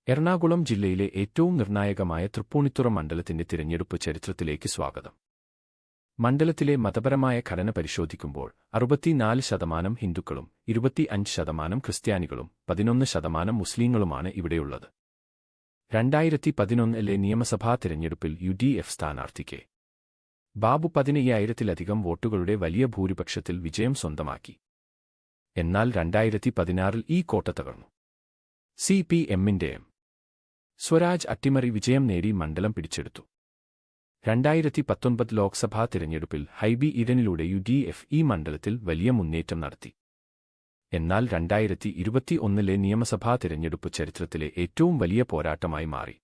എറണാകുളം ജില്ലയിലെ ഏറ്റവും നിർണായകമായ തൃപ്പൂണിത്തുറ മണ്ഡലത്തിന്റെ തിരഞ്ഞെടുപ്പ് ചരിത്രത്തിലേക്ക് സ്വാഗതം. മണ്ഡലത്തിലെ മതപരമായ ഘടന പരിശോധിക്കുമ്പോൾ 64% ഹിന്ദുക്കളും 25% ക്രിസ്ത്യാനികളും 11% മുസ്ലിങ്ങളുമാണ് ഇവിടെയുള്ളത്. 2011 നിയമസഭാ തിരഞ്ഞെടുപ്പിൽ UDF സ്ഥാനാർത്ഥി കെ. ബാബു 15,000-ലധികം വോട്ടുകളുടെ വലിയ ഭൂരിപക്ഷത്തിൽ വിജയം സ്വന്തമാക്കി. എന്നാൽ 2016 ഈ കോട്ട തകർന്നു. CPM-ന്റെ എം. സ്വരാജ് അട്ടിമറി വിജയം നേടി മണ്ഡലം പിടിച്ചെടുത്തു. 2019 ലോക്സഭാ തിരഞ്ഞെടുപ്പിൽ ഹൈബി ഈഡനിലൂടെ UDF ഈ മണ്ഡലത്തിൽ വലിയ മുന്നേറ്റം നടത്തി. എന്നാൽ 2021 നിയമസഭാ തിരഞ്ഞെടുപ്പ് ചരിത്രത്തിലെ ഏറ്റവും വലിയ പോരാട്ടമായി മാറി.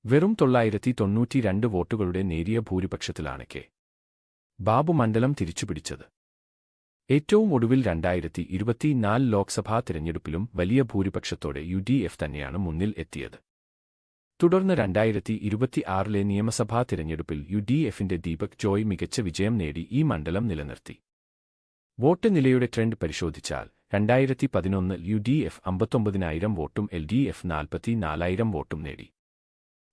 വെറും 992 വോട്ടുകളുടെ നേരിയ ഭൂരിപക്ഷത്തിലാണ് കെ. ബാബു മണ്ഡലം തിരിച്ചുപിടിച്ചത്. ഏറ്റവും ഒടുവിൽ 2024 ലോക്സഭാ തിരഞ്ഞെടുപ്പിലും വലിയ ഭൂരിപക്ഷത്തോടെ UDF തന്നെയാണ് മുന്നിൽ എത്തിയത്. തുടർന്ന് 2026 നിയമസഭാ തിരഞ്ഞെടുപ്പിൽ UDF-ന്റെ ദീപക് ജോയ് മികച്ച വിജയം നേടി ഈ മണ്ഡലം നിലനിർത്തി. വോട്ട് നിലയുടെ ട്രെൻഡ് പരിശോധിച്ചാൽ 2011 UDF 59,000 വോട്ടും LDF 44,000 വോട്ടും നേടി.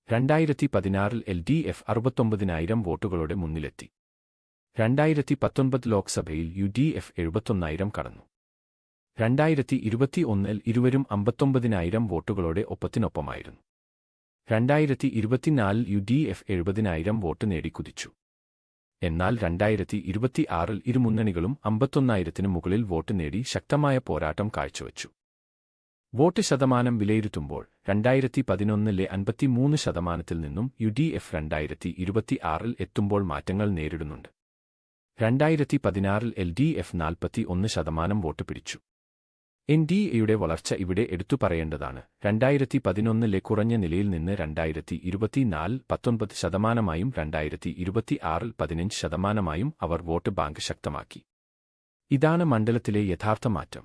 2016 LDF 69,000 വോട്ടുകളോടെ മുന്നിലെത്തി. 2019 ലോക്സഭയിൽ UDF 71,000 കടന്നു. 2021 ഇരുവരും 59,000 വോട്ടുകളോടെ ഒപ്പത്തിനൊപ്പമായിരുന്നു. 2024 UDF 70,000 വോട്ട് നേടി കുതിച്ചു. എന്നാൽ 2026 ഇരുമുന്നണികളും 51,000-ന് മുകളിൽ വോട്ട് നേടി ശക്തമായ പോരാട്ടം കാഴ്ചവച്ചു. വോട്ട് ശതമാനം വിലയിരുത്തുമ്പോൾ 2011 53%-ൽ നിന്നും UDF 2026 എത്തുമ്പോൾ മാറ്റങ്ങൾ നേരിടുന്നുണ്ട്. 2016 LDF 41% വോട്ട് പിടിച്ചു. NDAയുടെ വളർച്ച ഇവിടെ എടുത്തു പറയേണ്ടതാണ്. 2011 കുറഞ്ഞ നിലയിൽ നിന്ന് 2024 19%-മായും 2026 15%-മായും അവർ വോട്ട് ബാങ്ക് ശക്തമാക്കി. ഇതാണ് മണ്ഡലത്തിലെ യഥാർത്ഥ മാറ്റം.